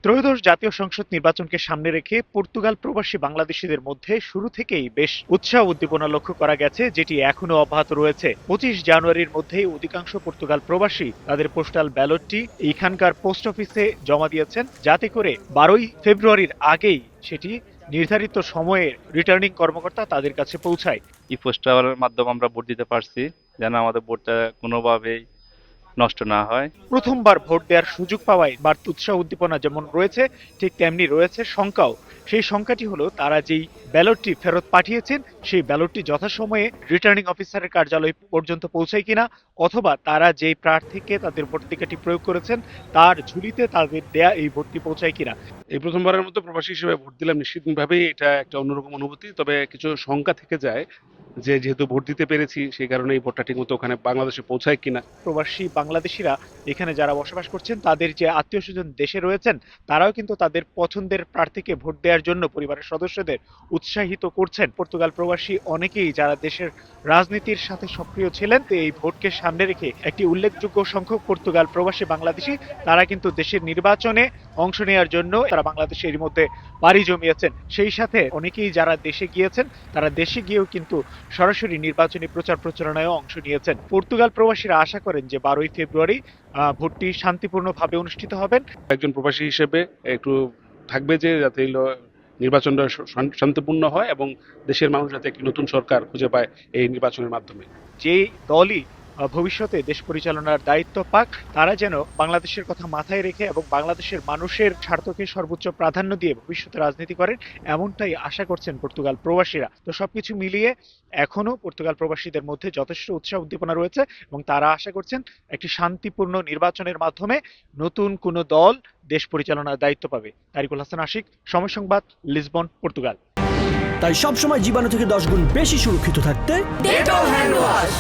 ত্রয়োদশ জাতীয় সংসদ নির্বাচনকে সামনে রেখে পর্তুগাল প্রবাসী বাংলাদেশিদের মধ্যে শুরু থেকেই বেশ উৎসাহ উদ্দীপনা লক্ষ্য করা গেছে, যেটি এখনো অব্যাহত রয়েছে। 25 জানুয়ারির মধ্যেই অধিকাংশ পর্তুগাল প্রবাসী তাদের পোস্টাল ব্যালটটি এখানকার পোস্ট অফিসে জমা দিয়েছেন, যাতে করে 12ই ফেব্রুয়ারির আগেই সেটি নির্ধারিত সময়ে রিটার্নিং কর্মকর্তা তাদের কাছে পৌঁছায়। ই পোস্টারের মাধ্যমে আমরা ভোট দিতে পারছি, যেন আমাদের ভোটটা কোনোভাবেই নষ্ট না হয়। প্রথমবার ভোট দেওয়ার সুযোগ পাওয়ায় বাড়তি উৎসাহ উদ্দীপনা যেমন রয়েছে, ঠিক তেমনি রয়েছে শঙ্কাও। সেই শঙ্কাটি হলো, তারা যেই ব্যালটটি ফেরত পাঠিয়েছেন সেই ব্যালটটি যথাসময়ে রিটার্নিং অফিসারের কার্যালয় পর্যন্ত পৌঁছায় কিনা, অথবা তারা যেই প্রার্থীকে তাদের ভোটাধিকারটি প্রয়োগ করেছেন তার ঝুলিতে তাদের দেয়া এই ভোটটি পৌঁছায় কিনা। এই প্রথমবারের মতো প্রবাসী হিসেবে ভোট দিলাম, নিশ্চিতভাবেই এটা একটা অন্যরকম অনুভূতি। তবে কিছু শঙ্কা থেকে যায় যে যেহেতু ভোট দিতে পেরেছি সেই কারণে এই ভোটটা ঠিকমতো ওখানে বাংলাদেশে পৌঁছায় কিনা। প্রবাসী বাংলাদেশিরা এখানে যারা বসবাস করছেন, তাদের যে আত্মীয় স্বজন দেশে রয়েছেন, তারাও কিন্তু তাদের পছন্দের প্রার্থীকে ভোট দেওয়ার জন্য পরিবারের সদস্যদের উৎসাহিত করছেন। পর্তুগাল প্রবাসী অনেকেই যারা দেশের রাজনীতির সাথে সক্রিয় ছিলেন, তো এই ভোটকে সামনে রেখে একটি উল্লেখযোগ্য সংখ্যক পর্তুগাল প্রবাসী বাংলাদেশি তারা কিন্তু দেশের নির্বাচনে অংশ নেওয়ার জন্য তারা বাংলাদেশে এর মধ্যে পাড়ি জমিয়েছেন। সেই সাথে অনেকেই যারা দেশে গিয়েছেন, তারা দেশে গিয়েও কিন্তু সরাসরি নির্বাচনী প্রচার প্রচারণায় অংশ নিয়েছেন। পর্তুগাল প্রবাসীরা আশা করেন যে 12ই ফেব্রুয়ারি ভোটটি শান্তিপূর্ণভাবে অনুষ্ঠিত হবেন। একজন প্রবাসী হিসেবে একটু থাকবে যে যাতে নির্বাচনটা শান্তিপূর্ণ হয় এবং দেশের মানুষ যাতে একটি নতুন সরকার খুঁজে পায় এই নির্বাচনের মাধ্যমে। যে দলই ভবিষ্যতে দেশ পরিচালনার দায়িত্ব পাক, তারা যেন বাংলাদেশের কথা মাথায় রেখে এবং বাংলাদেশের মানুষের স্বার্থকে সর্বোচ্চ প্রাধান্য দিয়ে ভবিষ্যতে রাজনীতি করেন, এমনটাই আশা করছেন পর্তুগাল প্রবাসীরা। তো সবকিছু মিলিয়ে এখনো পর্তুগাল প্রবাসীদের মধ্যে যথেষ্ট উৎসাহ উদ্দীপনা রয়েছে এবং তারা আশা করছেন একটি শান্তিপূর্ণ নির্বাচনের মাধ্যমে নতুন কোনো দল দেশ পরিচালনার দায়িত্ব পাবে। তারিকুল হাসান আশিক, সময় সংবাদ, লিসবন, পর্তুগাল। তাই সবসময় জীবাণু থেকে 10 গুণ বেশি সুরক্ষিত থাকতে ডেটল হ্যান্ড ওয়াশ।